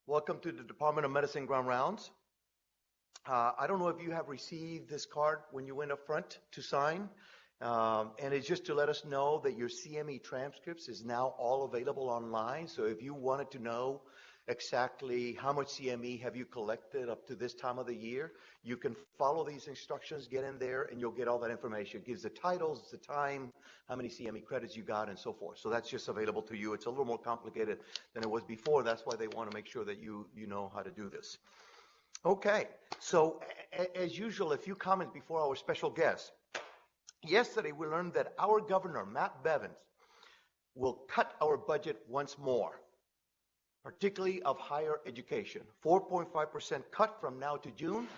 Welcome to the Department of Medicine Ground Rounds. I don't know if you have received this card when you went up front to sign, and it's just to let us know that your CME transcripts is now all available online. So if you wanted to know exactly how much CME have you collected up to this time of the year, you can follow these instructions, get in there, and you'll get all that information. It gives the titles, the time, how many CME credits you got, and so forth. So that's just available to you. It's a little more complicated than it was before. That's why they want to make sure that you know how to do this. Okay, so as usual, a few comments before our special guest. Yesterday, we learned that our governor, Matt Bevins, will cut our budget once more, particularly of higher education. 4.5% cut from now to June,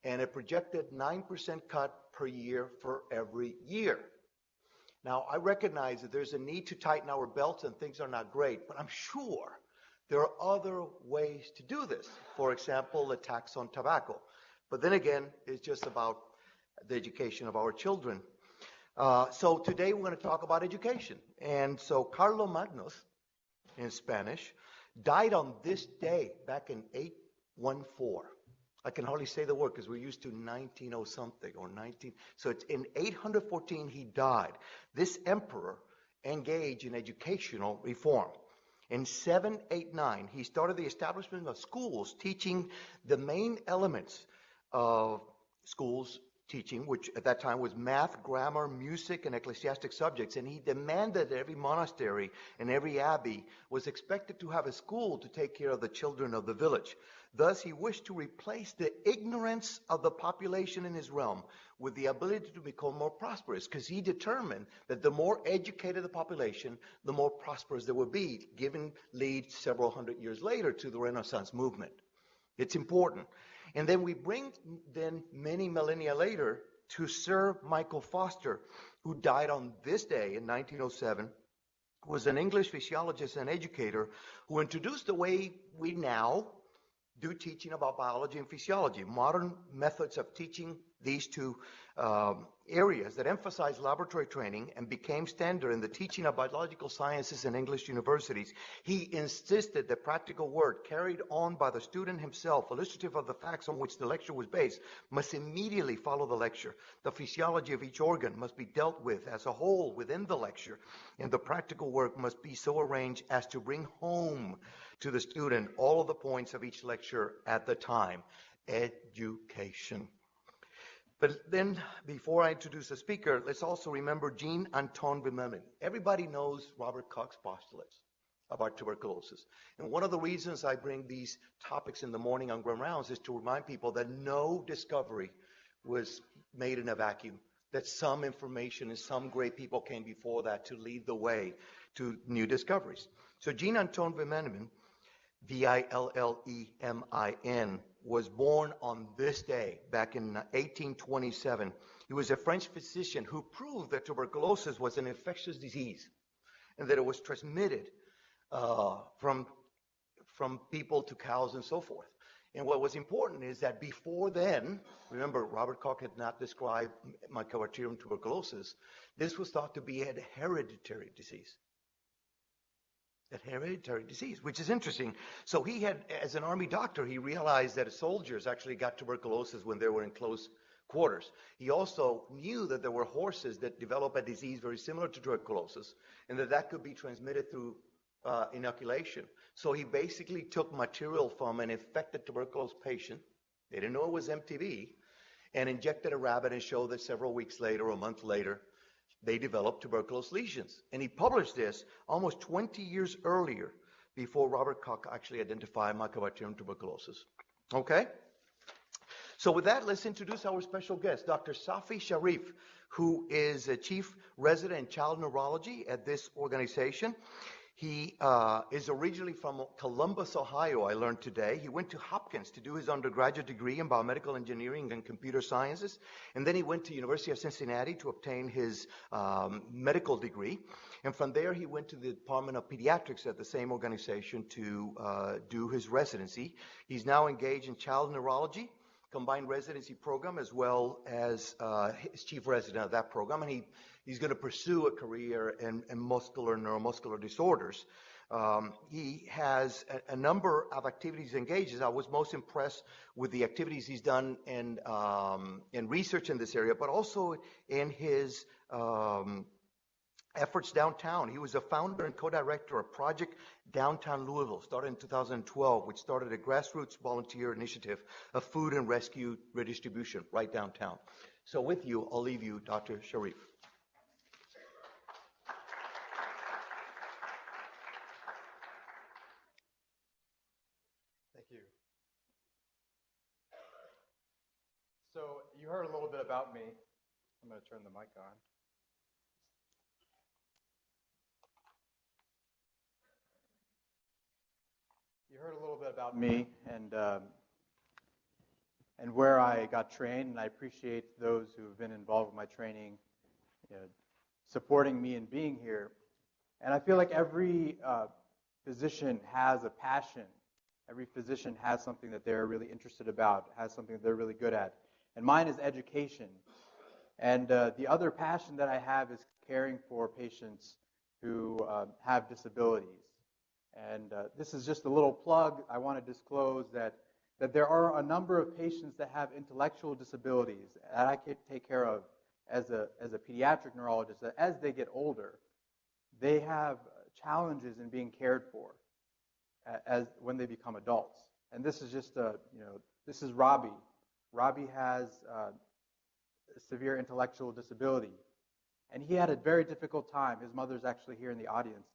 and a projected 9% cut per year for every year. Now, I recognize that there's a need to tighten our belts and things are not great, but I'm sure there are other ways to do this. For example, a tax on tobacco. But then again, it's just about the education of our children. So today we're going to talk about education. And so Carlo Magnos, in Spanish, died on this day back in 814. I can hardly say the word because we're used to 1900 something or 19. So it's in 814 he died. This emperor engaged in educational reform. In 789, he started the establishment of schools teaching the main elements of schools teaching, which at that time was math, grammar, music, and ecclesiastic subjects. And he demanded that every monastery and every abbey was expected to have a school to take care of the children of the village. Thus, he wished to replace the ignorance of the population in his realm with the ability to become more prosperous, because he determined that the more educated the population, the more prosperous they would be, giving lead several hundred years later to the Renaissance movement. It's important. And then we bring then many millennia later to Sir Michael Foster, who died on this day in 1907, who was an English physiologist and educator who introduced the way we now do teaching about biology and physiology, modern methods of teaching these two areas that emphasize laboratory training and became standard in the teaching of biological sciences in English universities. He insisted that practical work carried on by the student himself, illustrative of the facts on which the lecture was based, must immediately follow the lecture. The physiology of each organ must be dealt with as a whole within the lecture, and the practical work must be so arranged as to bring home to the student all of the points of each lecture at the time. Education. But then, before I introduce the speaker, let's also remember Jean-Antoine Vimerman. Everybody knows Robert Koch's postulates about tuberculosis. And one of the reasons I bring these topics in the morning on Ground Rounds is to remind people that no discovery was made in a vacuum, that some information and some great people came before that to lead the way to new discoveries. So Jean-Antoine Vimerman, Villemin, was born on this day back in 1827. He was a French physician who proved that tuberculosis was an infectious disease and that it was transmitted from people to cows and so forth. And what was important is that before then, remember, Robert Koch had not described Mycobacterium tuberculosis. This was thought to be a hereditary disease. Which is interesting. So he had, as an army doctor, he realized that soldiers actually got tuberculosis when they were in close quarters. He also knew that there were horses that develop a disease very similar to tuberculosis, and that could be transmitted through inoculation. So he basically took material from an infected tuberculosis patient, they didn't know it was MTB, and injected a rabbit and showed that several weeks later or a month later, they developed tuberculous lesions. And he published this almost 20 years earlier, before Robert Koch actually identified Mycobacterium tuberculosis. Okay? So with that, let's introduce our special guest, Dr. Safi Shareef, who is a chief resident in child neurology at this organization. He is originally from Columbus, Ohio, I learned today. He went to Hopkins to do his undergraduate degree in biomedical engineering and computer sciences. And then he went to University of Cincinnati to obtain his medical degree. And from there, he went to the Department of Pediatrics at the same organization to do his residency. He's now engaged in child neurology, combined residency program, as well as his chief resident of that program. And he's going to pursue a career in neuromuscular disorders. He has a number of activities engaged. I was most impressed with the activities he's done in research in this area, but also in his efforts downtown. He was a founder and co-director of Project Downtown Louisville, started in 2012, which started a grassroots volunteer initiative of food and rescue redistribution right downtown. So with you, I'll leave you, Dr. Shareef. Thank you. So you heard a little bit about me. I'm going to turn the mic on. You heard a little bit about me and where I got trained, and I appreciate those who have been involved with my training, supporting me in being here. And I feel like every physician has a passion. Every physician has something that they're really interested about, has something that they're really good at. And mine is education. And the other passion that I have is caring for patients who have disabilities. And this is just a little plug. I want to disclose that there are a number of patients that have intellectual disabilities that I can take care of as a pediatric neurologist, that as they get older, they have challenges in being cared for as when they become adults. And this is just this is Robbie. Robbie has a severe intellectual disability, and he had a very difficult time. His mother's actually here in the audience.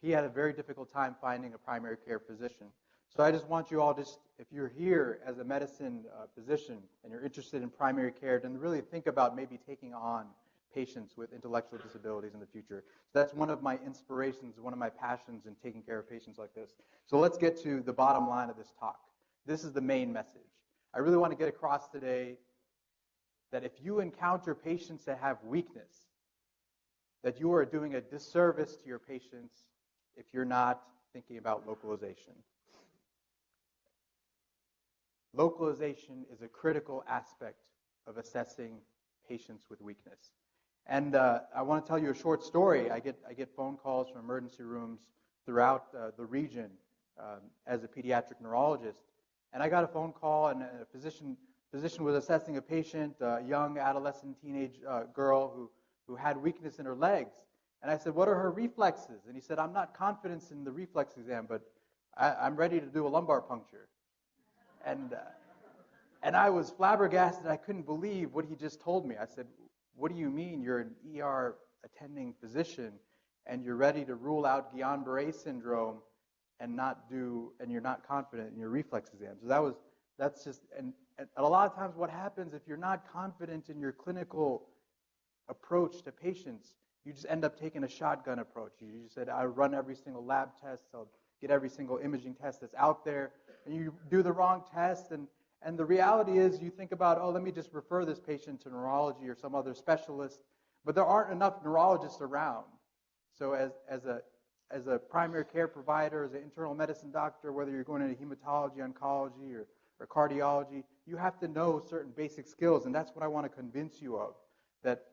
He had a very difficult time finding a primary care physician. So I just want you all, if you're here as a medicine physician and you're interested in primary care, then really think about maybe taking on patients with intellectual disabilities in the future. So that's one of my inspirations, one of my passions in taking care of patients like this. So let's get to the bottom line of this talk. This is the main message. I really want to get across today that if you encounter patients that have weakness, that you are doing a disservice to your patients if you're not thinking about localization. Localization is a critical aspect of assessing patients with weakness. And I want to tell you a short story. I get phone calls from emergency rooms throughout the region as a pediatric neurologist. And I got a phone call, and a physician was assessing a patient, a young adolescent teenage girl who had weakness in her legs. And I said, what are her reflexes? And he said, I'm not confident in the reflex exam, but I'm ready to do a lumbar puncture. And I was flabbergasted. I couldn't believe what he just told me. I said, what do you mean you're an ER attending physician and you're ready to rule out Guillain-Barré syndrome and you're not confident in your reflex exam? So that's just, and a lot of times what happens if you're not confident in your clinical approach to patients, you just end up taking a shotgun approach. You just said, I run every single lab test, I'll get every single imaging test that's out there, and you do the wrong test, and the reality is you think about, let me just refer this patient to neurology or some other specialist, but there aren't enough neurologists around. So as a primary care provider, as an internal medicine doctor, whether you're going into hematology, oncology, or cardiology, you have to know certain basic skills, and that's what I want to convince you of, that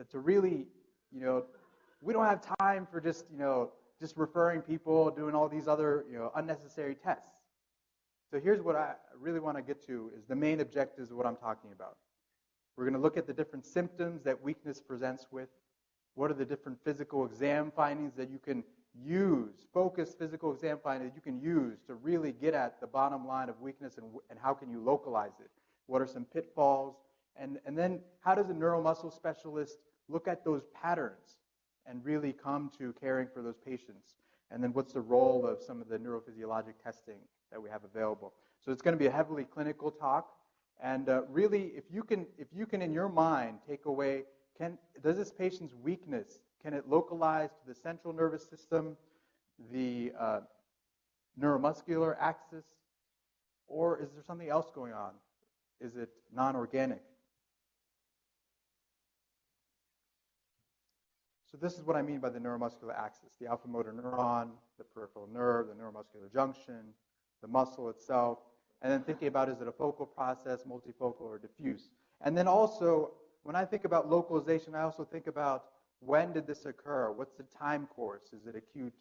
to really, we don't have time for just referring people, doing all these other, unnecessary tests. So here's what I really want to get to is the main objectives of what I'm talking about. We're going to look at the different symptoms that weakness presents with. What are the different physical exam findings that you can use, focused physical exam findings that you can use to really get at the bottom line of weakness, and how can you localize it? What are some pitfalls? And then how does a neuromuscular specialist look at those patterns and really come to caring for those patients? And then what's the role of some of the neurophysiologic testing that we have available? So it's going to be a heavily clinical talk. And really, if you can in your mind take away, does this patient's weakness, can it localize to the central nervous system, the neuromuscular axis, or is there something else going on? Is it non-organic? So this is what I mean by the neuromuscular axis: the alpha motor neuron, the peripheral nerve, the neuromuscular junction, the muscle itself, and then thinking about, is it a focal process, multifocal, or diffuse? And then also, when I think about localization, I also think about, when did this occur? What's the time course? Is it acute?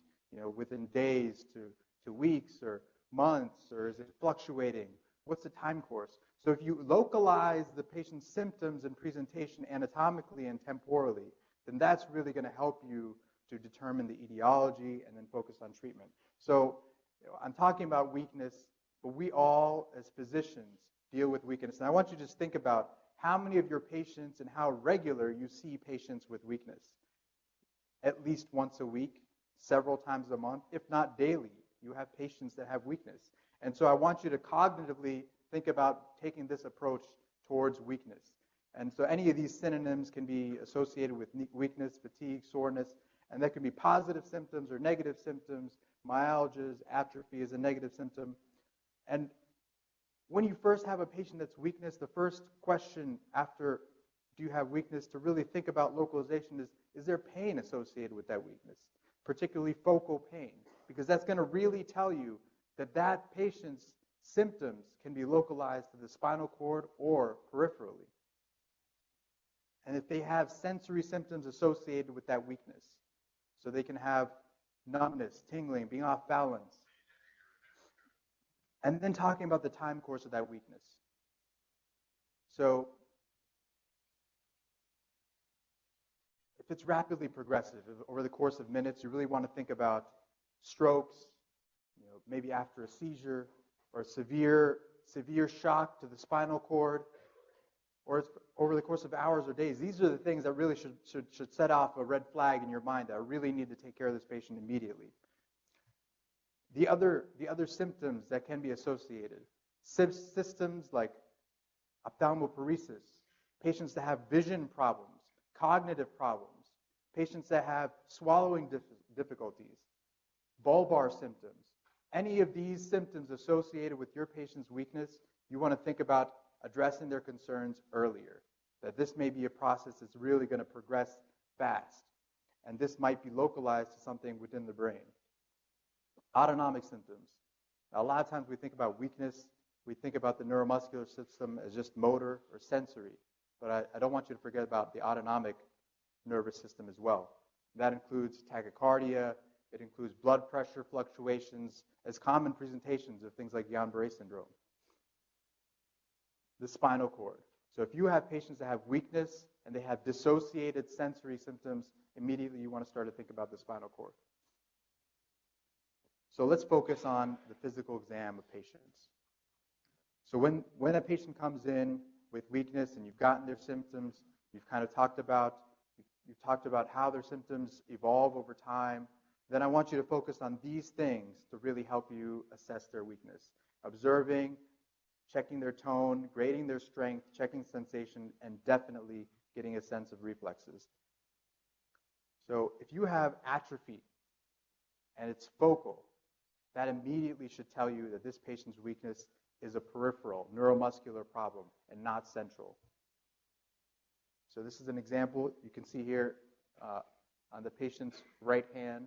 within days to weeks or months, or is it fluctuating? What's the time course? So if you localize the patient's symptoms and presentation anatomically and temporally, then that's really going to help you to determine the etiology and then focus on treatment. So I'm talking about weakness, but we all, as physicians, deal with weakness. And I want you to just think about how many of your patients and how regular you see patients with weakness. At least once a week, several times a month, if not daily, you have patients that have weakness. And so I want you to cognitively think about taking this approach towards weakness. And so any of these synonyms can be associated with weakness, fatigue, soreness, and that can be positive symptoms or negative symptoms. Myalgias, atrophy is a negative symptom. And when you first have a patient that's weakness, the first question after do you have weakness to really think about localization is there pain associated with that weakness, particularly focal pain? Because that's going to really tell you that that patient's symptoms can be localized to the spinal cord or peripherally. And if they have sensory symptoms associated with that weakness, so they can have numbness, tingling, being off balance. And then talking about the time course of that weakness. So if it's rapidly progressive, over the course of minutes, you really want to think about strokes, maybe after a seizure, or severe shock to the spinal cord, or it's over the course of hours or days. These are the things that really should set off a red flag in your mind that I really need to take care of this patient immediately. The other symptoms that can be associated, systems like ophthalmoparesis, patients that have vision problems, cognitive problems, patients that have swallowing difficulties, bulbar symptoms. Any of these symptoms associated with your patient's weakness, you want to think about addressing their concerns earlier, that this may be a process that's really going to progress fast, and this might be localized to something within the brain. Autonomic symptoms. Now, a lot of times we think about weakness, we think about the neuromuscular system as just motor or sensory, but I don't want you to forget about the autonomic nervous system as well. That includes tachycardia, it includes blood pressure fluctuations as common presentations of things like Guillain-Barré syndrome. The spinal cord. So if you have patients that have weakness and they have dissociated sensory symptoms, immediately you want to start to think about the spinal cord. So let's focus on the physical exam of patients. So when a patient comes in with weakness and you've gotten their symptoms, you've talked about how their symptoms evolve over time, then I want you to focus on these things to really help you assess their weakness. Observing, checking their tone, grading their strength, checking sensation, and definitely getting a sense of reflexes. So if you have atrophy and it's focal, that immediately should tell you that this patient's weakness is a peripheral, neuromuscular problem and not central. So this is an example you can see here on the patient's right hand.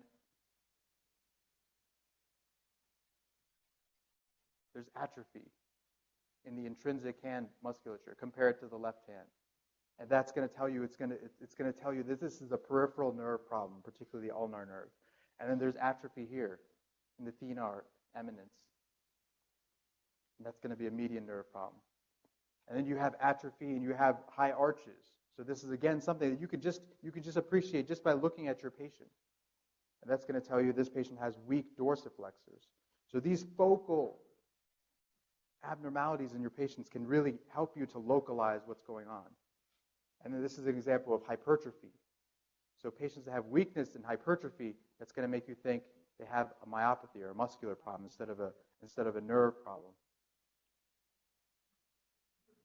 There's atrophy in the intrinsic hand musculature compared to the left hand. And that's going to tell you, it's going to tell you that this is a peripheral nerve problem, particularly the ulnar nerve. And then there's atrophy here in the thenar eminence. And that's going to be a median nerve problem. And then you have atrophy and you have high arches. So this is again something that you can just appreciate just by looking at your patient. And that's going to tell you this patient has weak dorsiflexors. So these focal abnormalities in your patients can really help you to localize what's going on. And then this is an example of hypertrophy. So patients that have weakness and hypertrophy, that's going to make you think they have a myopathy or a muscular problem instead of a nerve problem.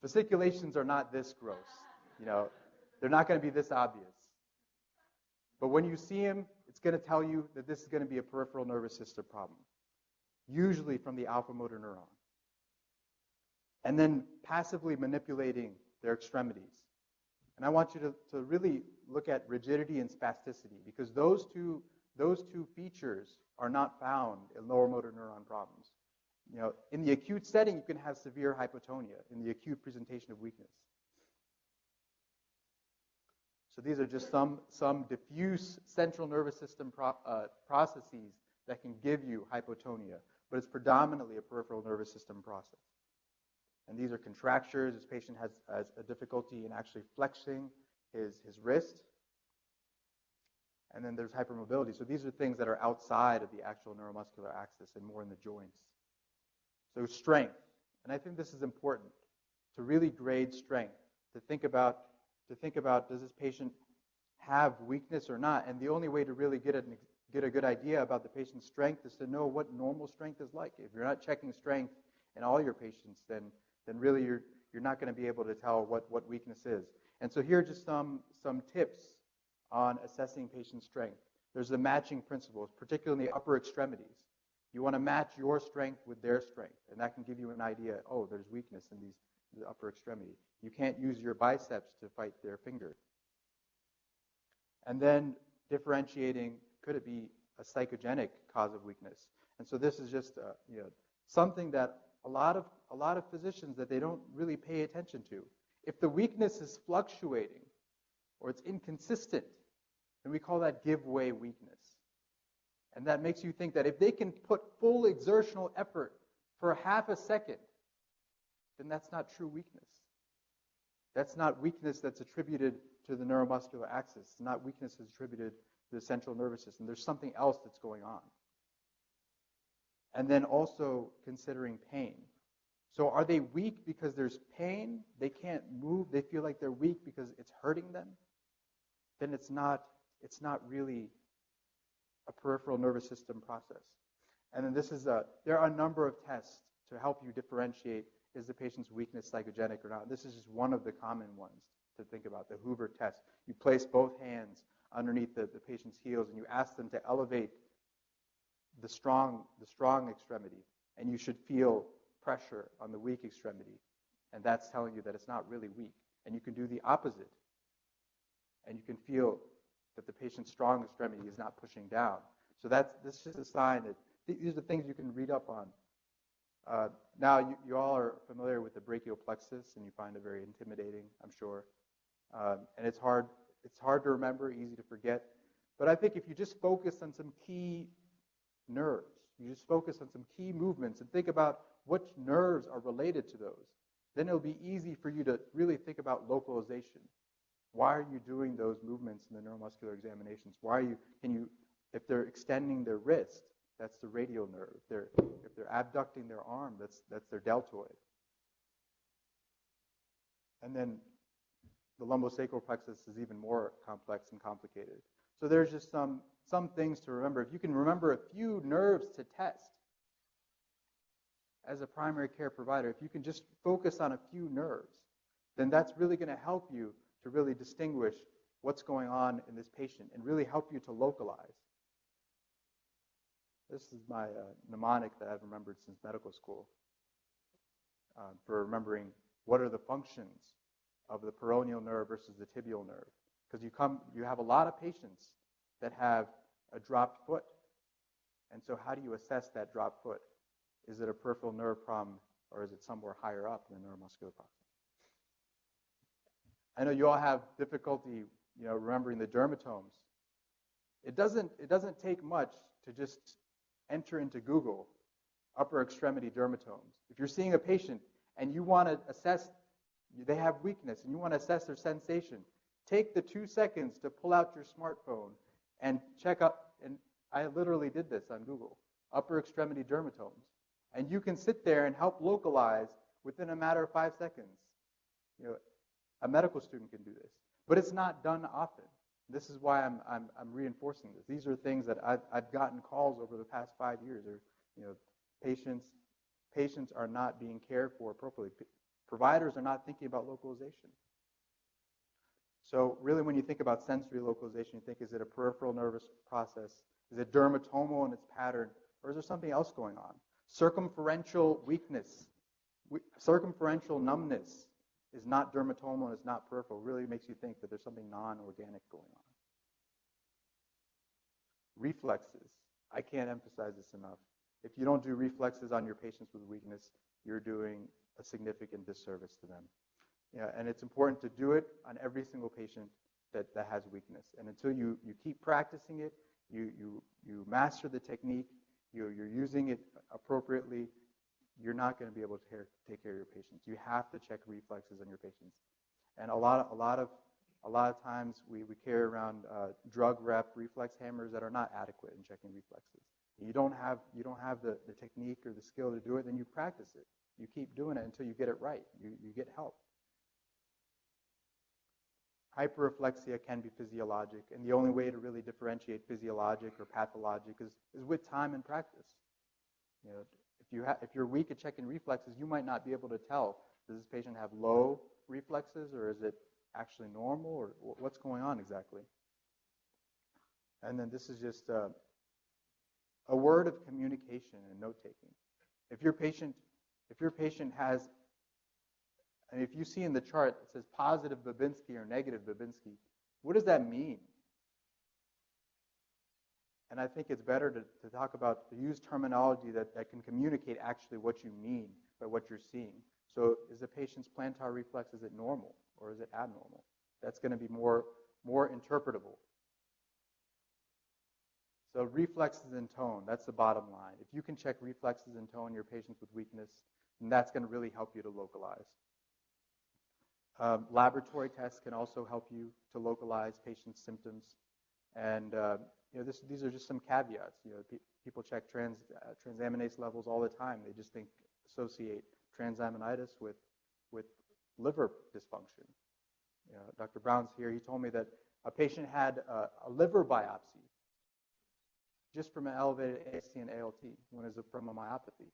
Fasciculations are not this gross. They're not going to be this obvious. But when you see them, it's going to tell you that this is going to be a peripheral nervous system problem, usually from the alpha motor neuron. And then passively manipulating their extremities. And I want you to really look at rigidity and spasticity, because those two features are not found in lower motor neuron problems. In the acute setting, you can have severe hypotonia in the acute presentation of weakness. So these are just some diffuse central nervous system processes that can give you hypotonia, but it's predominantly a peripheral nervous system process. And these are contractures. This patient has a difficulty in actually flexing his wrist. And then there's hypermobility. So these are things that are outside of the actual neuromuscular axis and more in the joints. So strength. And I think this is important to really grade strength, to think about does this patient have weakness or not? And the only way to really get a good idea about the patient's strength is to know what normal strength is like. If you're not checking strength in all your patients, then really you're not going to be able to tell what weakness is. And so here are just some tips on assessing patient strength. There's the matching principles, particularly in the upper extremities. You want to match your strength with their strength, and that can give you an idea, oh, there's weakness in the upper extremity. You can't use your biceps to fight their finger. And then differentiating, could it be a psychogenic cause of weakness? And so this is just something that a lot of physicians that they don't really pay attention to. If the weakness is fluctuating or it's inconsistent, then we call that give-way weakness. And that makes you think that if they can put full exertional effort for half a second, then that's not true weakness. That's not weakness that's attributed to the neuromuscular axis. It's not weakness that's attributed to the central nervous system. There's something else that's going on. And then also considering pain. So are they weak because there's pain? They can't move. They feel like they're weak because it's hurting them? Then it's not really a peripheral nervous system process. And then there are a number of tests to help you differentiate, is the patient's weakness psychogenic or not. This is just one of the common ones to think about, the Hoover test. You place both hands underneath the patient's heels and you ask them to elevate the strong extremity, and you should feel pressure on the weak extremity, and that's telling you that it's not really weak. And you can do the opposite, and you can feel that the patient's strong extremity is not pushing down. So that's just a sign that these are things you can read up on. Now, you all are familiar with the brachial plexus, and you find it very intimidating, I'm sure. And it's hard to remember, easy to forget. But I think if you just focus on some key nerves, you just focus on some key movements and think about which nerves are related to those, then it'll be easy for you to really think about localization. Why are you doing those movements in the neuromuscular examinations? If they're extending their wrist, that's the radial nerve. If they're abducting their arm, that's their deltoid. And then the lumbosacral plexus is even more complex and complicated. So there's just some things to remember. If you can remember a few nerves to test as a primary care provider, if you can just focus on a few nerves, then that's really going to help you to really distinguish what's going on in this patient and really help you to localize. This is my mnemonic that I've remembered since medical school for remembering what are the functions of the peroneal nerve versus the tibial nerve. Because you have a lot of patients that have a dropped foot. And so how do you assess that dropped foot? Is it a peripheral nerve problem, or is it somewhere higher up in the neuromuscular process? I know you all have difficulty, remembering the dermatomes. It doesn't take much to just enter into Google upper extremity dermatomes. If you're seeing a patient and you want to assess, they have weakness, and you want to assess their sensation, take the 2 seconds to pull out your smartphone and check up, and I literally did this on Google, upper extremity dermatomes. And you can sit there and help localize within a matter of 5 seconds. A medical student can do this, but it's not done often. This is why I'm reinforcing this. These are things that I've gotten calls over the past 5 years. Or, patients are not being cared for appropriately. Providers are not thinking about localization. So really, when you think about sensory localization, you think, is it a peripheral nervous process? Is it dermatomal in its pattern? Or is there something else going on? Circumferential weakness, circumferential numbness is not dermatomal and it's not peripheral. It really makes you think that there's something non-organic going on. Reflexes. I can't emphasize this enough. If you don't do reflexes on your patients with weakness, you're doing a significant disservice to them. And it's important to do it on every single patient that has weakness. And until you keep practicing it, you master the technique, you're using it appropriately, you're not going to be able to take care of your patients. You have to check reflexes on your patients. And a lot of times we carry around drug rep reflex hammers that are not adequate in checking reflexes. You don't have the technique or the skill to do it, then you practice it. You keep doing it until you get it right. You get help. Hyperreflexia can be physiologic, and the only way to really differentiate physiologic or pathologic is with time and practice. You know, if you're weak at checking reflexes, you might not be able to tell, does this patient have low reflexes, or is it actually normal, or what's going on exactly? And then this is just a word of communication and note-taking. If your patient has, and if you see in the chart, it says positive Babinski or negative Babinski, what does that mean? And I think it's better to use terminology that can communicate actually what you mean by what you're seeing. So is the patient's plantar reflex, is it normal or is it abnormal? That's going to be more interpretable. So reflexes and tone, that's the bottom line. If you can check reflexes and tone in your patients with weakness, then that's going to really help you to localize. Laboratory tests can also help you to localize patients' symptoms. And these are just some caveats. People check transaminase levels all the time. They just associate transaminitis with liver dysfunction. Dr. Brown's here. He told me that a patient had a liver biopsy just from an elevated AST and ALT when it was from a myopathy.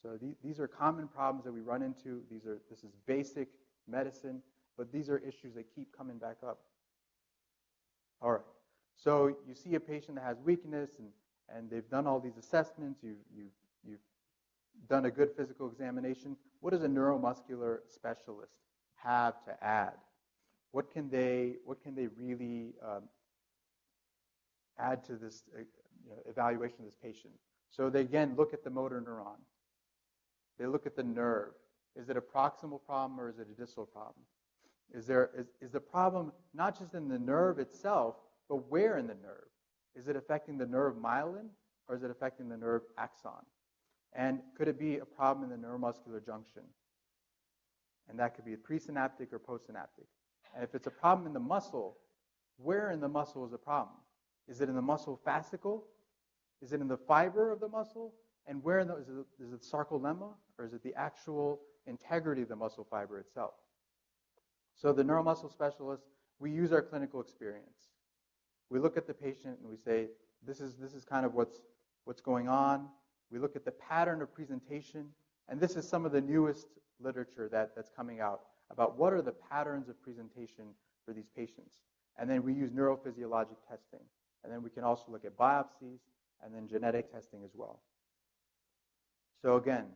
So these are common problems that we run into. This is basic medicine, but these are issues that keep coming back up. All right. So you see a patient that has weakness, and they've done all these assessments. You've done a good physical examination. What does a neuromuscular specialist have to add? What can they really add to this evaluation of this patient? So they again look at the motor neuron. They look at the nerve. Is it a proximal problem or is it a distal problem? Is the problem not just in the nerve itself, but where in the nerve? Is it affecting the nerve myelin or is it affecting the nerve axon? And could it be a problem in the neuromuscular junction? And that could be presynaptic or postsynaptic. And if it's a problem in the muscle, where in the muscle is the problem? Is it in the muscle fascicle? Is it in the fiber of the muscle? And where is it sarcolemma, or is it the actual integrity of the muscle fiber itself? So the neuromuscular specialist, we use our clinical experience. We look at the patient and we say, this is kind of what's going on. We look at the pattern of presentation, and this is some of the newest literature that's coming out about what are the patterns of presentation for these patients. And then we use neurophysiologic testing. And then we can also look at biopsies and then genetic testing as well. So again,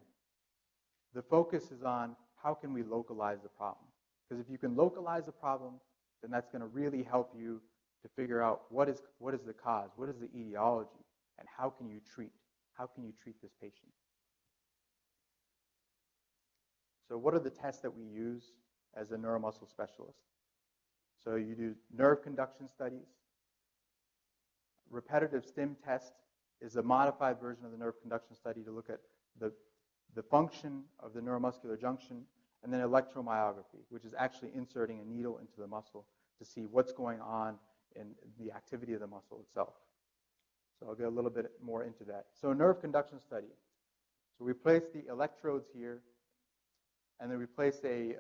the focus is on how can we localize the problem. Because if you can localize the problem, then that's going to really help you to figure out what is the cause, what is the etiology, and how can you treat this patient. So what are the tests that we use as a neuromuscular specialist? So you do nerve conduction studies. Repetitive stim test is a modified version of the nerve conduction study to look at the function of the neuromuscular junction, and then electromyography, which is actually inserting a needle into the muscle to see what's going on in the activity of the muscle itself. So I'll get a little bit more into that. So a nerve conduction study. So we place the electrodes here, and then we place a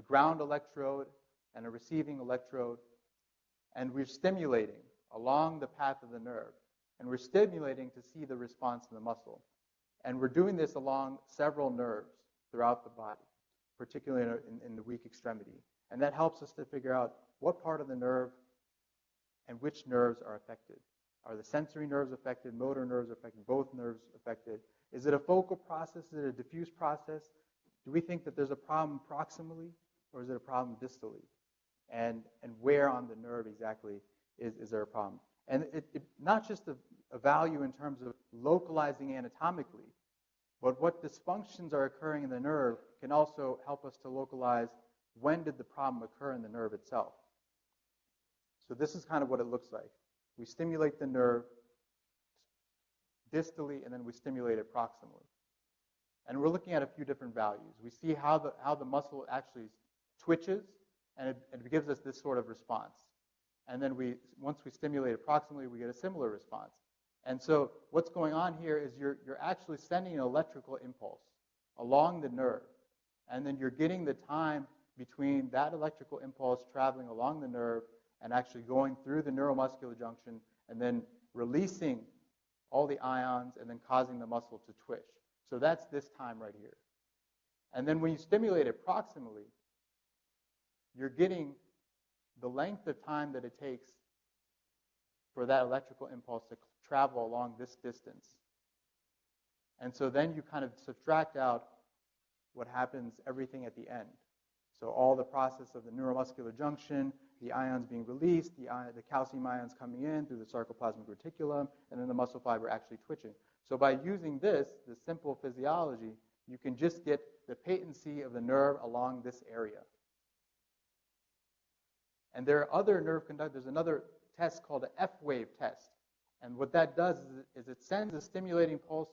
ground electrode and a receiving electrode, and we're stimulating along the path of the nerve, and we're stimulating to see the response in the muscle. And we're doing this along several nerves throughout the body, particularly in the weak extremity. And that helps us to figure out what part of the nerve and which nerves are affected. Are the sensory nerves affected, motor nerves affected, both nerves affected? Is it a focal process? Is it a diffuse process? Do we think that there's a problem proximally, or is it a problem distally? And where on the nerve exactly is there a problem? And it not just a value in terms of localizing anatomically, but what dysfunctions are occurring in the nerve can also help us to localize when did the problem occur in the nerve itself. So this is kind of what it looks like. We stimulate the nerve, distally, and then we stimulate it proximally. And we're looking at a few different values. We see how the muscle actually twitches, and it gives us this sort of response. And then once we stimulate it proximally, we get a similar response. And so what's going on here is you're actually sending an electrical impulse along the nerve, and then you're getting the time between that electrical impulse traveling along the nerve and actually going through the neuromuscular junction and then releasing all the ions and then causing the muscle to twitch. So that's this time right here. And then when you stimulate it proximally, you're getting the length of time that it takes for that electrical impulse to travel along this distance. And so then you kind of subtract out what happens, everything at the end. So all the process of the neuromuscular junction, the ions being released, the calcium ions coming in through the sarcoplasmic reticulum, and then the muscle fiber actually twitching. So by using this simple physiology, you can just get the patency of the nerve along this area. And there are other nerve conductors. There's another test called the F-wave test. And what that does is it sends a stimulating pulse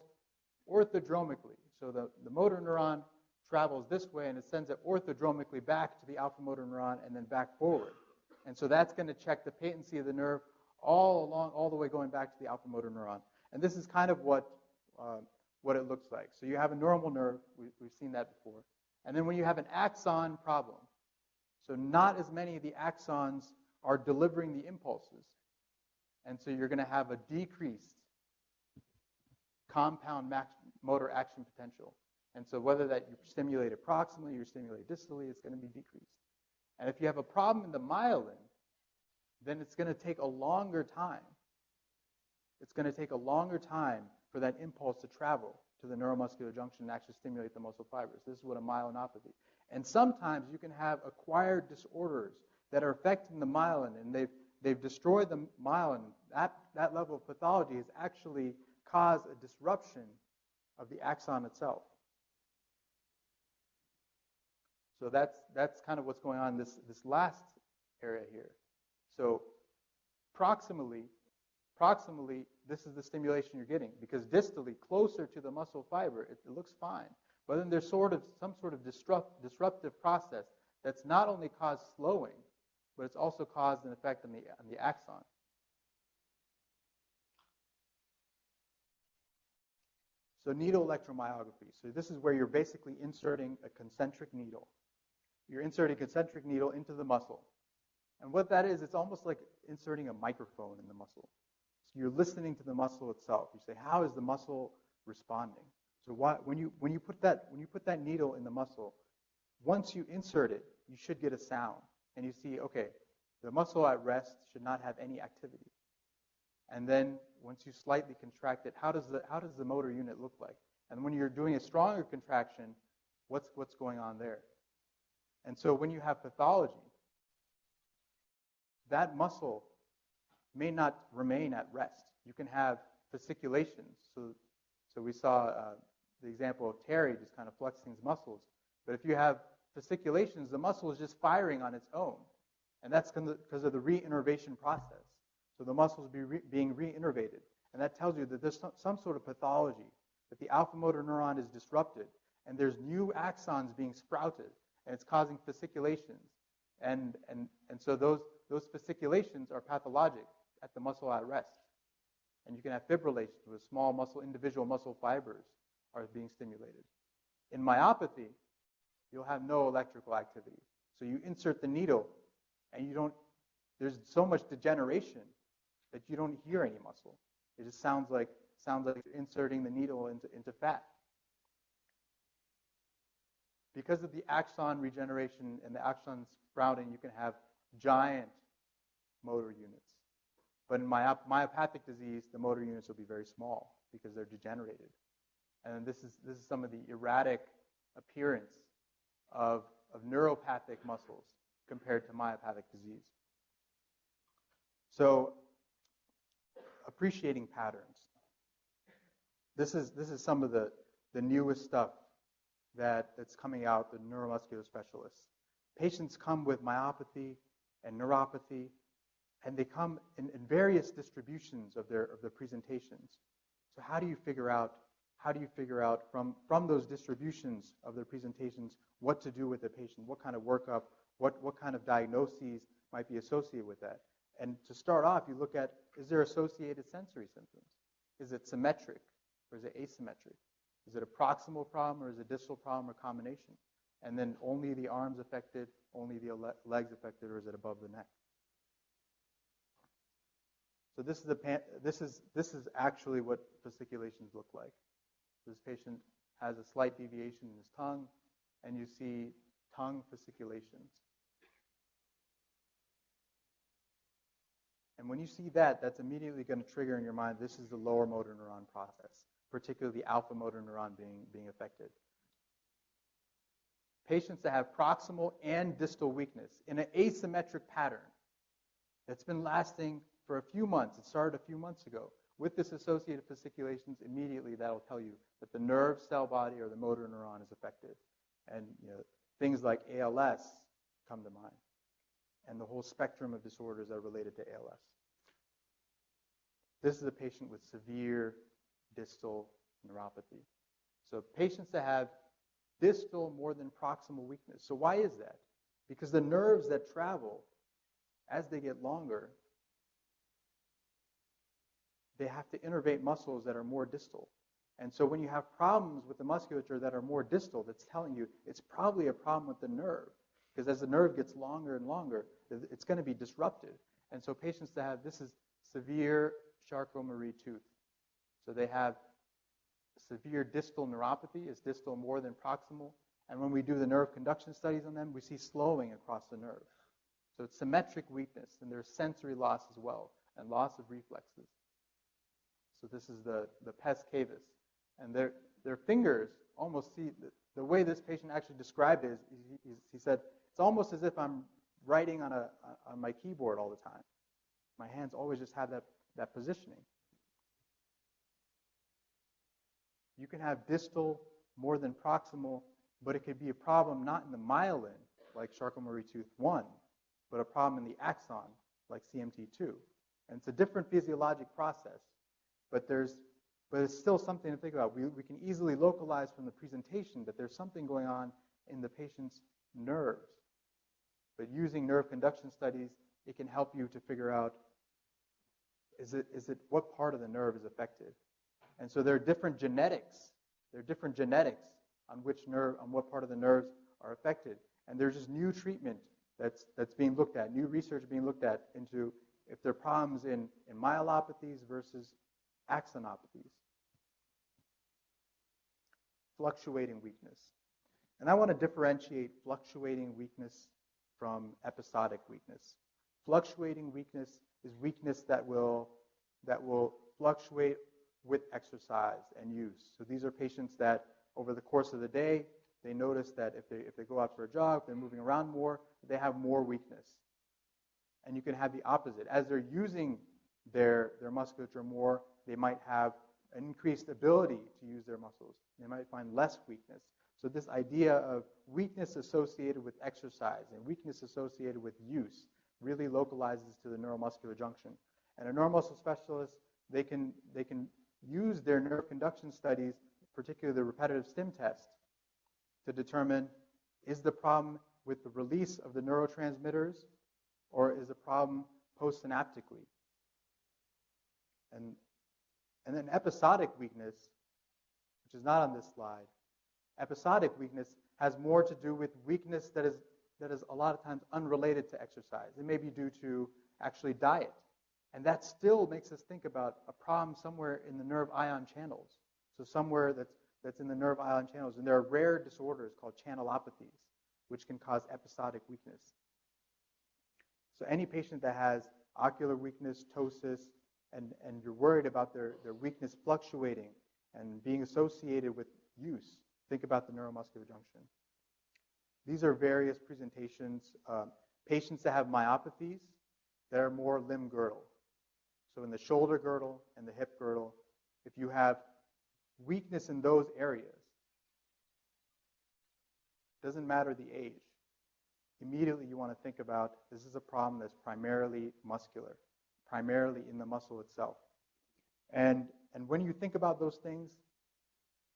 orthodromically. So the motor neuron travels this way, and it sends it orthodromically back to the alpha motor neuron and then back forward. And so that's going to check the patency of the nerve all the way going back to the alpha motor neuron. And this is kind of what it looks like. So you have a normal nerve. We've seen that before. And then when you have an axon problem, so not as many of the axons are delivering the impulses. And so you're going to have a decreased compound motor action potential. And so whether that you stimulate it proximally or stimulate distally, it's going to be decreased. And if you have a problem in the myelin, then it's going to take a longer time. It's going to take a longer time for that impulse to travel to the neuromuscular junction and actually stimulate the muscle fibers. This is what a myelinopathy. And sometimes you can have acquired disorders that are affecting the myelin, and they've destroyed the myelin. That level of pathology has actually caused a disruption of the axon itself. So that's kind of what's going on in this last area here. So proximally, this is the stimulation you're getting, because distally, closer to the muscle fiber, it looks fine. But then there's some sort of disruptive process that's not only caused slowing, but it's also caused an effect on the axon. So needle electromyography. So this is where you're basically inserting a concentric needle. You're inserting a concentric needle into the muscle. And what that is, it's almost like inserting a microphone in the muscle. So you're listening to the muscle itself. You say, how is the muscle responding? So when you put that needle in the muscle, once you insert it, you should get a sound. And you see, okay, the muscle at rest should not have any activity. And then once you slightly contract it, how does the motor unit look like? And when you're doing a stronger contraction, what's going on there? And so when you have pathology, that muscle may not remain at rest. You can have fasciculations. So we saw the example of Terry just kind of flexing his muscles. But if you have fasciculations, the muscle is just firing on its own. And that's because of the reinnervation process. So the muscle is being reinnervated. And that tells you that there's some sort of pathology, that the alpha motor neuron is disrupted, and there's new axons being sprouted, and it's causing fasciculations. And so those fasciculations are pathologic at the muscle at rest. And you can have fibrillation where small individual muscle fibers are being stimulated. In myopathy, you'll have no electrical activity. So you insert the needle, and there's so much degeneration that you don't hear any muscle. It just sounds like you're inserting the needle into fat. Because of the axon regeneration and the axon sprouting, you can have giant motor units. But in myopathic disease, the motor units will be very small because they're degenerated. And this is some of the erratic appearance of neuropathic muscles compared to myopathic disease. So, appreciating patterns. This is some of the newest stuff that's coming out, the neuromuscular specialists. Patients come with myopathy and neuropathy, and they come in various distributions of their presentations. So how do you figure out from those distributions of their presentations what to do with the patient, what kind of workup, what kind of diagnoses might be associated with that? And to start off, you look at, is there associated sensory symptoms? Is it symmetric or is it asymmetric? Is it a proximal problem or is it a distal problem or combination? And then only the arms affected, only the legs affected, or is it above the neck? So this is actually what fasciculations look like. This patient has a slight deviation in his tongue, and you see tongue fasciculations. And when you see that, that's immediately going to trigger in your mind, this is the lower motor neuron process, particularly the alpha motor neuron being affected. Patients that have proximal and distal weakness in an asymmetric pattern that's been lasting for a few months, it started a few months ago, with this associated fasciculations, immediately that'll tell you that the nerve cell body or the motor neuron is affected. And things like ALS come to mind, and the whole spectrum of disorders that are related to ALS. This is a patient with severe distal neuropathy. So patients that have distal more than proximal weakness. So why is that? Because the nerves that travel, as they get longer, they have to innervate muscles that are more distal. And so when you have problems with the musculature that are more distal, that's telling you it's probably a problem with the nerve. Because as the nerve gets longer and longer, it's going to be disrupted. And so patients that have, this is severe Charcot-Marie tooth. So they have severe distal neuropathy, is distal more than proximal. And when we do the nerve conduction studies on them, we see slowing across the nerve. So it's symmetric weakness, and there's sensory loss as well, and loss of reflexes. So this is the pes cavus. And their fingers almost see, the way this patient actually described it is, he said, it's almost as if I'm writing on my keyboard all the time. My hands always just have that positioning. You can have distal more than proximal, but it could be a problem not in the myelin, like Charcot-Marie tooth 1, but a problem in the axon, like CMT2. And it's a different physiologic process, but it's still something to think about. We can easily localize from the presentation that there's something going on in the patient's nerves. But using nerve conduction studies, it can help you to figure out, is it what part of the nerve is affected? And so there are different genetics. There are different genetics on what part of the nerves are affected. And there's just new treatment that's being looked at, new research being looked at into if there are problems in myelopathies versus axonopathies. Fluctuating weakness. And I want to differentiate fluctuating weakness from episodic weakness. Fluctuating weakness is weakness that will fluctuate with exercise and use. So these are patients that over the course of the day, they notice that if they go out for a jog, if they're moving around more, they have more weakness. And you can have the opposite. As they're using their musculature more, they might have an increased ability to use their muscles. They might find less weakness. So this idea of weakness associated with exercise and weakness associated with use really localizes to the neuromuscular junction. And a neuromuscular specialist, they can use their nerve conduction studies, particularly the repetitive stim test, to determine, is the problem with the release of the neurotransmitters, or is the problem postsynaptically? And then episodic weakness, which is not on this slide, episodic weakness has more to do with weakness that is a lot of times unrelated to exercise. It may be due to actually diet. And that still makes us think about a problem somewhere in the nerve ion channels. So somewhere that's in the nerve ion channels. And there are rare disorders called channelopathies, which can cause episodic weakness. So any patient that has ocular weakness, ptosis, and you're worried about their weakness fluctuating and being associated with use, think about the neuromuscular junction. These are various presentations. Patients that have myopathies that are more limb girdle. So in the shoulder girdle and the hip girdle, if you have weakness in those areas, doesn't matter the age, immediately you want to think about this is a problem that's primarily muscular, primarily in the muscle itself. And when you think about those things,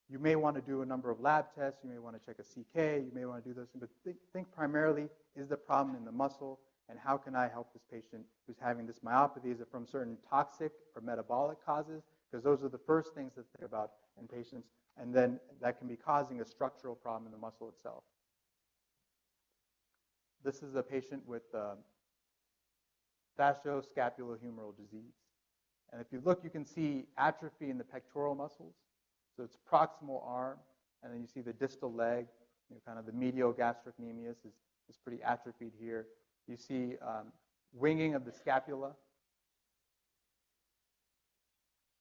you may want to do a number of lab tests. You may want to check a CK. You may want to do those things. But think primarily, is the problem in the muscle? And how can I help this patient who's having this myopathy? Is it from certain toxic or metabolic causes? Because those are the first things to think about in patients. And then that can be causing a structural problem in the muscle itself. This is a patient with fascioscapulohumeral disease. And if you look, you can see atrophy in the pectoral muscles. So it's proximal arm, and then you see the distal leg, kind of the medial gastrocnemius is pretty atrophied here. You see winging of the scapula.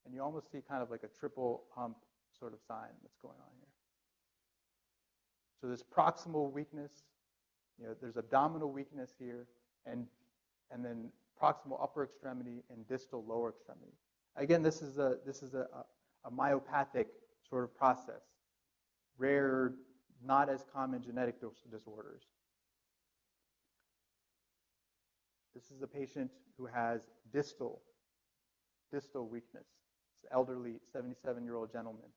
And you almost see kind of like a triple hump sort of sign that's going on here. So there's proximal weakness. There's abdominal weakness here, and then proximal upper extremity and distal lower extremity. Again, this is a myopathic sort of process. Rare, not as common genetic disorders. This is a patient who has distal weakness. It's an elderly 77-year-old gentleman.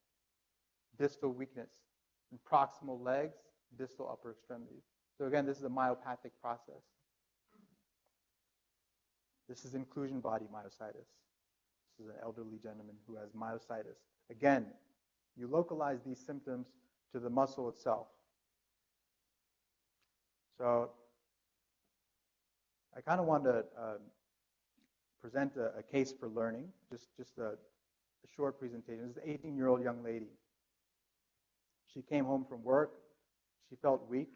Distal weakness in proximal legs, distal upper extremity. So again, this is a myopathic process. This is inclusion body myositis. This is an elderly gentleman who has myositis. Again, you localize these symptoms to the muscle itself. So I kind of want to present a case for learning, just a short presentation. This is an 18-year-old young lady. She came home from work. She felt weak,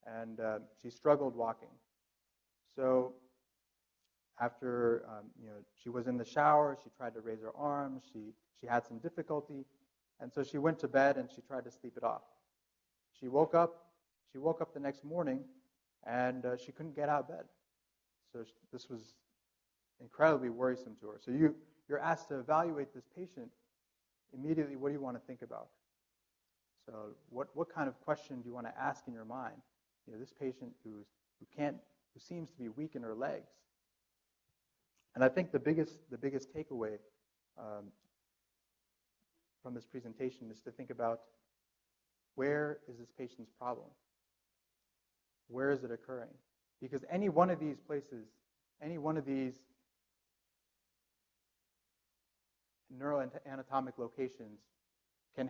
and she struggled walking. So after she was in the shower, she tried to raise her arms. She had some difficulty, and so she went to bed and she tried to sleep it off. She woke up the next morning, and she couldn't get out of bed. So this was incredibly worrisome to her. So you're asked to evaluate this patient. Immediately, what do you want to think about? So what kind of question do you want to ask in your mind? This patient who seems to be weak in her legs. And I think the biggest takeaway from this presentation is to think about, where is this patient's problem? Where is it occurring? Because any one of these places, any one of these neuroanatomic locations can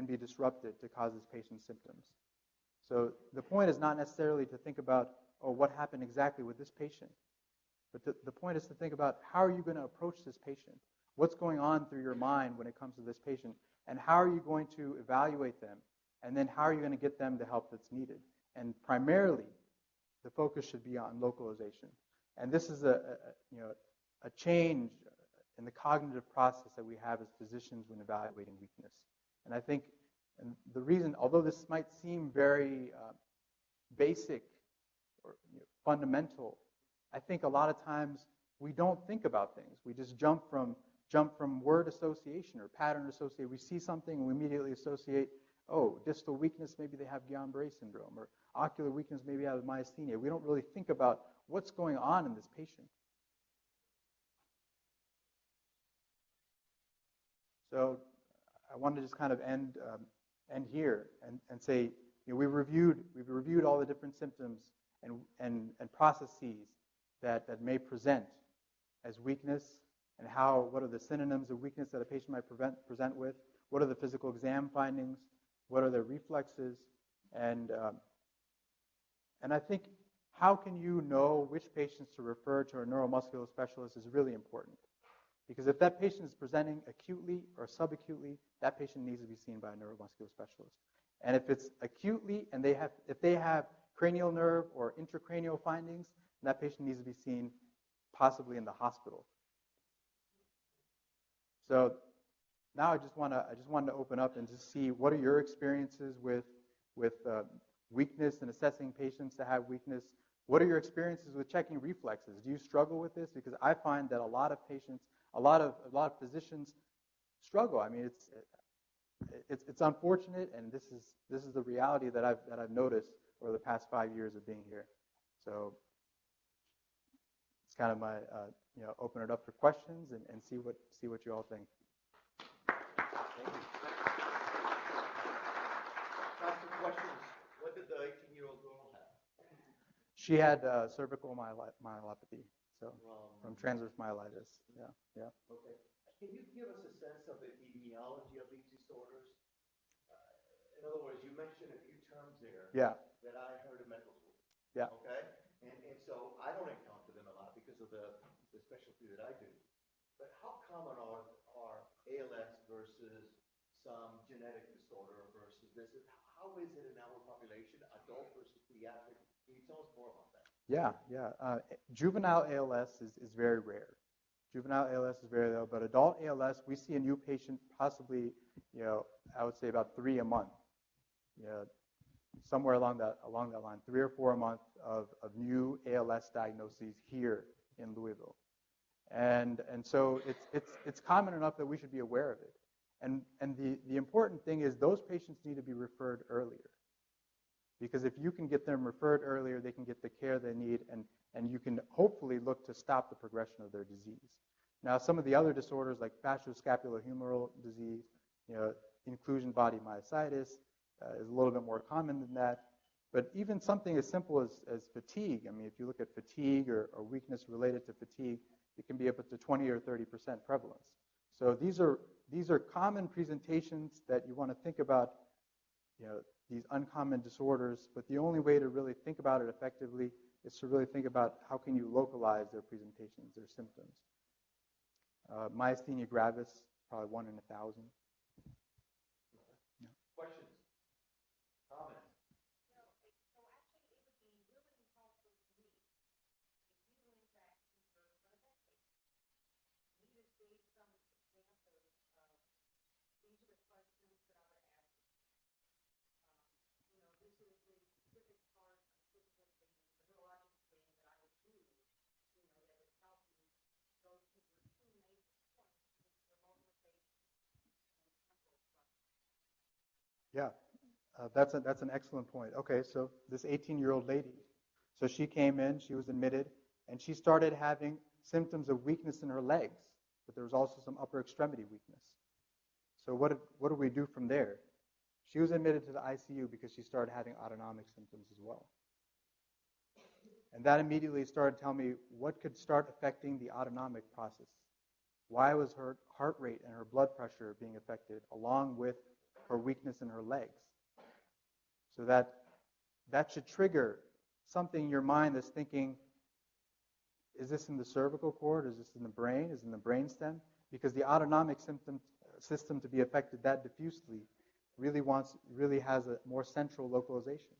be disrupted to cause this patient's symptoms. So the point is not necessarily to think about, what happened exactly with this patient? But the point is to think about, how are you going to approach this patient? What's going on through your mind when it comes to this patient? And how are you going to evaluate them? And then how are you going to get them the help that's needed? And primarily, the focus should be on localization. And this is a change in the cognitive process that we have as physicians when evaluating weakness. And I think the reason, although this might seem very basic or fundamental, I think a lot of times we don't think about things. We just jump from word association or pattern association. We see something and we immediately associate, distal weakness, maybe they have Guillain-Barré syndrome, or ocular weakness, maybe they have myasthenia. We don't really think about what's going on in this patient. So I want to just kind of end here and say, we've reviewed all the different symptoms and processes that may present as weakness, and what are the synonyms of weakness that a patient might present with, what are the physical exam findings, what are their reflexes, and I think how can you know which patients to refer to a neuromuscular specialist is really important. Because if that patient is presenting acutely or subacutely, that patient needs to be seen by a neuromuscular specialist. And if it's acutely and if they have cranial nerve or intracranial findings, that patient needs to be seen possibly in the hospital. So now I just wanted to open up and just see, what are your experiences with weakness and assessing patients that have weakness? What are your experiences with checking reflexes? Do you struggle with this? Because I find that a lot of patients, a lot of physicians struggle. I mean, it's unfortunate, and this is the reality that I've noticed over the past 5 years of being here. So it's kind of my open it up for questions and see what you all think. Thank you. Time for questions. What did the 18-year-old girl have? She had cervical myelopathy, so from transverse myelitis. Yeah, yeah. Okay. Can you give us a sense of the epidemiology of these disorders? In other words, you mentioned a few terms there that I heard in medical school. Yeah. Okay? And so I don't encounter them a lot because of the specialty that I do. But how common are ALS versus some genetic disorder versus this? How is it in our population, adult versus pediatric? Can you tell us more about that? Yeah, yeah. Juvenile ALS is very rare. Juvenile ALS is very rare, but adult ALS, we see a new patient possibly, I would say about 3 a month. Somewhere along that line, 3 or 4 a month of new ALS diagnoses here in Louisville. And so it's common enough that we should be aware of it. And the important thing is those patients need to be referred earlier. Because if you can get them referred earlier, they can get the care they need, and you can hopefully look to stop the progression of their disease. Now, some of the other disorders like facioscapulohumeral disease, inclusion body myositis is a little bit more common than that. But even something as simple as fatigue, I mean, if you look at fatigue or weakness related to fatigue, it can be up to 20 or 30% prevalence. So these are common presentations that you want to think about, these uncommon disorders, but the only way to really think about it effectively is to really think about how can you localize their presentations, their symptoms. Myasthenia gravis, probably 1 in 1,000. Yeah. Questions? Comments? Yeah, that's an excellent point. Okay, so this 18-year-old lady, so she came in, she was admitted, and she started having symptoms of weakness in her legs, but there was also some upper extremity weakness. So what do we do from there? She was admitted to the ICU because she started having autonomic symptoms as well. And that immediately started telling me what could start affecting the autonomic process. Why was her heart rate and her blood pressure being affected along with her weakness in her legs? So that should trigger something in your mind that's thinking, is this in the cervical cord? Is this in the brain? Is it in the brainstem? Because the autonomic system to be affected that diffusely really has a more central localization.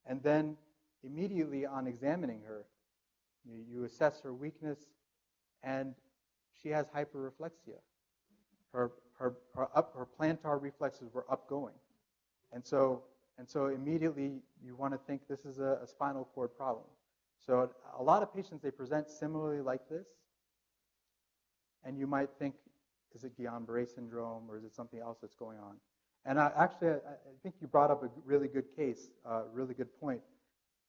And then immediately on examining her, you assess her weakness, and she has hyperreflexia. Her plantar reflexes were upgoing. And so immediately you want to think this is a spinal cord problem. So a lot of patients, they present similarly like this, and you might think, is it Guillain-Barré syndrome, or is it something else that's going on? And I think you brought up a really good case, a really good point.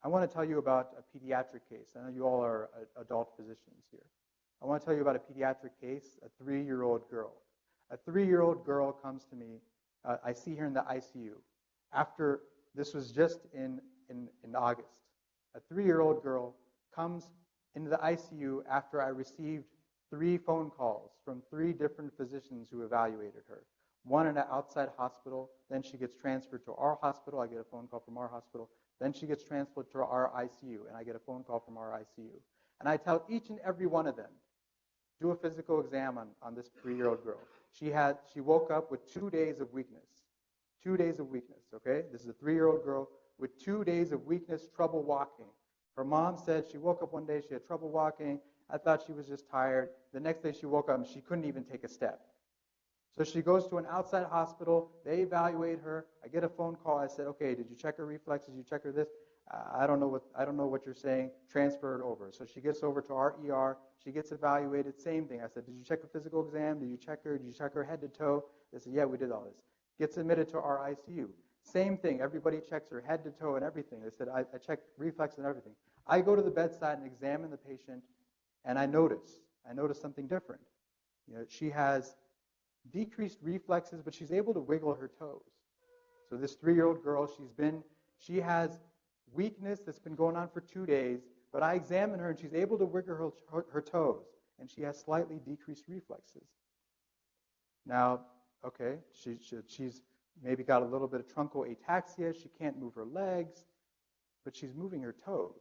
I want to tell you about a pediatric case. I know you all are adult physicians here. I want to tell you about a pediatric case, a 3-year-old girl. A 3-year-old girl comes to me. I see her in the ICU. After, this was just in August. A 3-year-old girl comes into the ICU after I received 3 phone calls from 3 different physicians who evaluated her. One in an outside hospital, then she gets transferred to our hospital. I get a phone call from our hospital. Then she gets transferred to our ICU, and I get a phone call from our ICU. And I tell each and every one of them, do a physical exam on this 3-year-old girl. She woke up with 2 days of weakness. 2 days of weakness, okay? This is a 3-year-old girl with 2 days of weakness, trouble walking. Her mom said she woke up one day, she had trouble walking. I thought she was just tired. The next day she woke up and she couldn't even take a step. So she goes to an outside hospital. They evaluate her. I get a phone call. I said, okay, did you check her reflexes? Did you check her this? I don't know what you're saying. Transfer it over. So she gets over to our ER. She gets evaluated. Same thing. I said, did you check a physical exam? Did you check her? Did you check her head to toe? They said, yeah, we did all this. Gets admitted to our ICU. Same thing. Everybody checks her head to toe and everything. They said, I checked reflexes and everything. I go to the bedside and examine the patient, and I notice something different. She has decreased reflexes, but she's able to wiggle her toes. So this 3-year-old girl, she has weakness that's been going on for 2 days, but I examine her and she's able to wiggle her toes, and she has slightly decreased reflexes. Now, okay, she's maybe got a little bit of truncal ataxia. She can't move her legs, but she's moving her toes.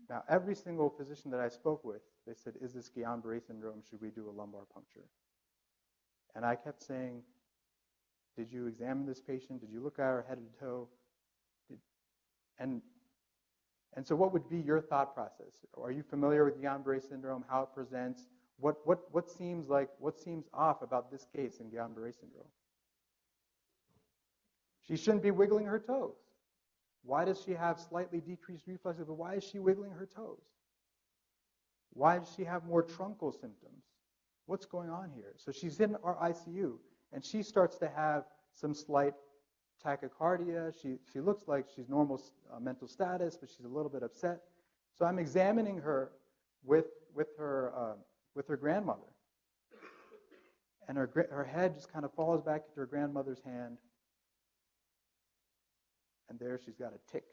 Now, every single physician that I spoke with, they said, is this Guillain-Barré syndrome? Should we do a lumbar puncture? And I kept saying, did you examine this patient? Did you look at her head to toe? And so what would be your thought process? Are you familiar with Guillain-Barré syndrome, how it presents? What seems off about this case in Guillain-Barré syndrome? She shouldn't be wiggling her toes. Why does she have slightly decreased reflexes, but why is she wiggling her toes? Why does she have more truncal symptoms? What's going on here? So she's in our ICU, and she starts to have some slight tachycardia. She looks like she's normal mental status, but she's a little bit upset. So I'm examining her with her grandmother, and her head just kind of falls back into her grandmother's hand, and there she's got a tick.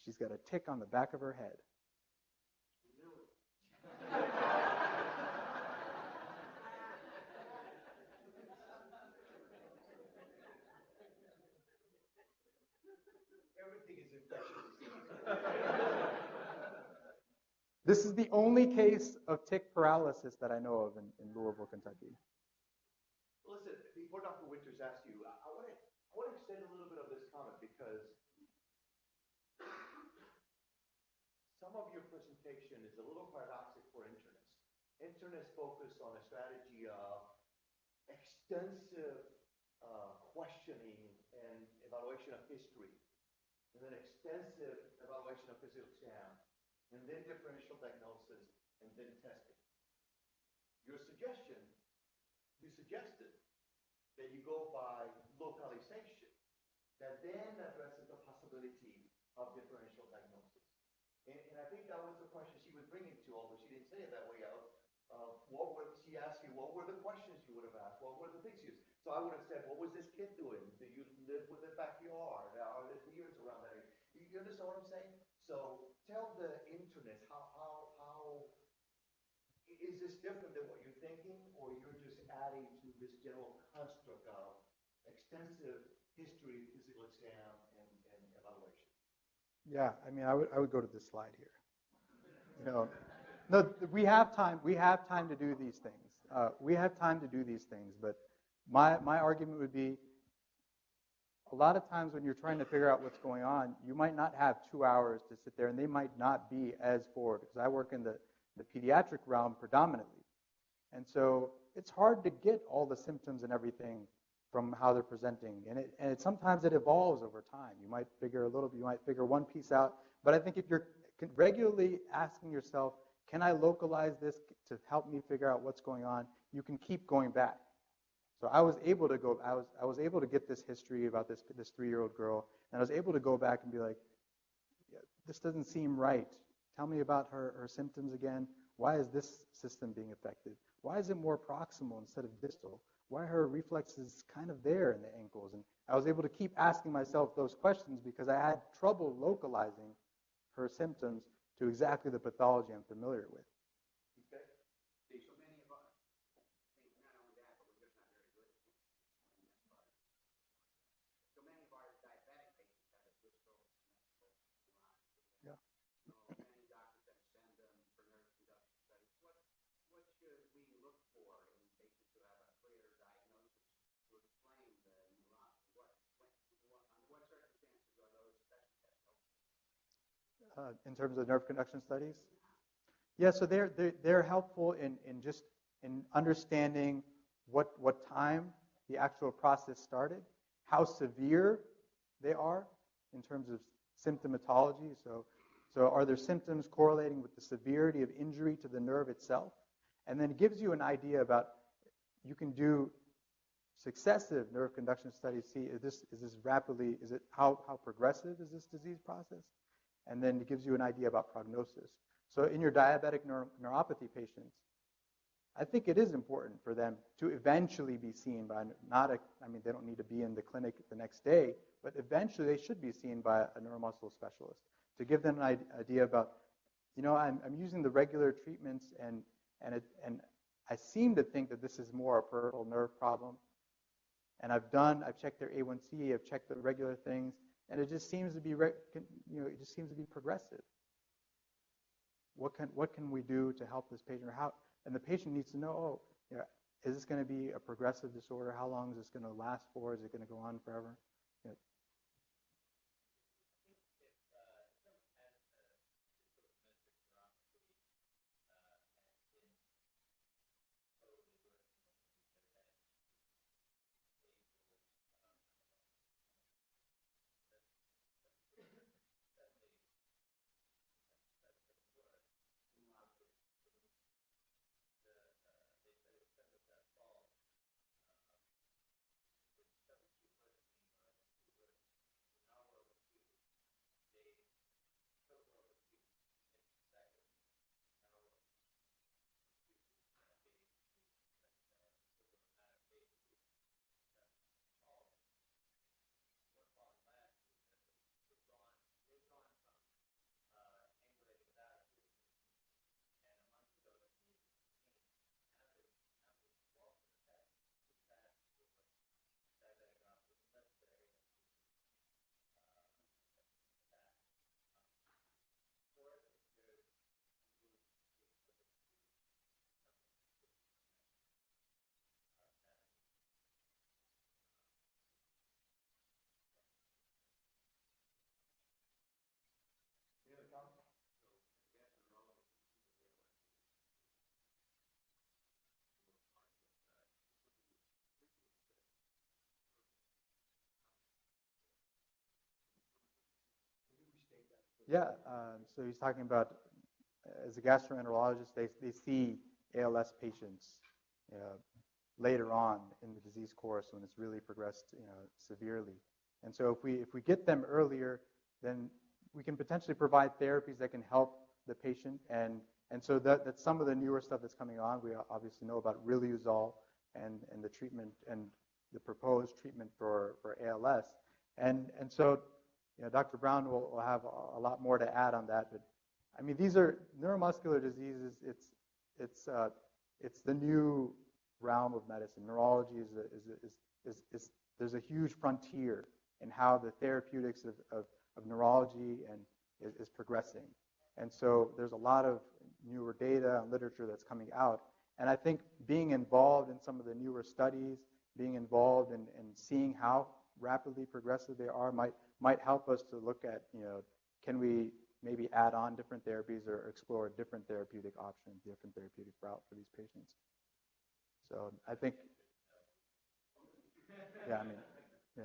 She's got a tick on the back of her head. Everything is infectious. This is the only case of tick paralysis that I know of in Louisville, Kentucky. Listen, before Dr. Winters asks you, I want to extend a little bit of this comment because some of your presentation is a little paradoxical for internists. Internists focus on a strategy of extensive questioning and evaluation of history, and then extensive evaluation of physical exam, and then differential diagnosis, and then testing. You suggested that you go by localization, that then addresses the possibility of differential diagnosis. And I think that was the question she was bringing to, although she didn't say it that way out. She asked you, what were the questions you would have asked? What were the things you... So I would have said, what was this kid doing? Did you live with the backyard? Are there deers around that area? You understand what I'm saying? So tell the internist how is this different than what you're thinking, or you're just adding to this general construct of extensive history, physical exam, and evaluation? Yeah, I mean, I would go to this slide here. No, we have time. We have time to do these things. But my argument would be, a lot of times when you're trying to figure out what's going on, you might not have 2 hours to sit there, and they might not be as forward, because I work in the pediatric realm predominantly. And so it's hard to get all the symptoms and everything from how they're presenting. And sometimes it evolves over time. You might figure one piece out. But I think if you're regularly asking yourself, can I localize this to help me figure out what's going on, you can keep going back. So I was able to get this history about this 3-year-old girl, and I was able to go back and be like, yeah, this doesn't seem right. Tell me about her symptoms again. Why is this system being affected? Why is it more proximal instead of distal? Why are her reflexes kind of there in the ankles? And I was able to keep asking myself those questions because I had trouble localizing her symptoms to exactly the pathology I'm familiar with. Okay. So many of us, not only that, but we're just not very good at it. So many of our diabetic patients have a distal neurology. Yeah. Many doctors that send them for nerve conduction studies. What should we look for in patients who have a clear diagnosis to explain the neuropathy? Under what circumstances are those special tests helpful? In terms of nerve conduction studies? Yeah, so they're helpful in understanding what time the actual process started, how severe they are in terms of symptomatology. So are there symptoms correlating with the severity of injury to the nerve itself? And then it gives you an idea about, you can do successive nerve conduction studies, see how progressive is this disease process? And then it gives you an idea about prognosis. So in your diabetic neuropathy patients, I think it is important for them to eventually be seen by I mean, they don't need to be in the clinic the next day, but eventually they should be seen by a neuromuscular specialist to give them an idea about, I'm using the regular treatments and I seem to think that this is more a peripheral nerve problem. And I've checked their A1C, I've checked the regular things, and it just seems to be, it just seems to be progressive. What can we do to help this patient? And the patient needs to know, is this going to be a progressive disorder? How long is this going to last for? Is it going to go on forever? Yeah, so he's talking about, as a gastroenterologist, they see ALS patients later on in the disease course when it's really progressed severely. And so if we get them earlier, then we can potentially provide therapies that can help the patient. And so that's some of the newer stuff that's coming on. We obviously know about riluzole and the treatment and the proposed treatment for ALS. And so Dr. Brown will have a lot more to add on that. But I mean, these are neuromuscular diseases. It's the new realm of medicine. Neurology is there's a huge frontier in how the therapeutics of neurology is progressing. And so there's a lot of newer data and literature that's coming out. And I think being involved in some of the newer studies, being involved in seeing how rapidly progressive they are might help us to look at, can we maybe add on different therapies or explore different therapeutic options, different therapeutic route for these patients. So I think, yeah, I mean, yeah.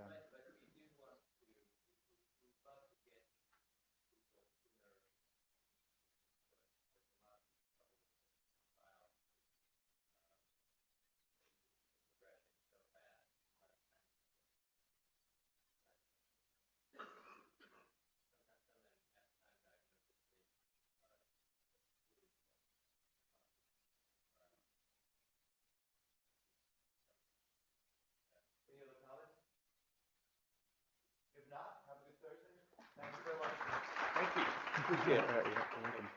Any other comments? If not, have a good Thursday. Thank you very much. Thank you. Appreciate it. All right, yeah, you're welcome.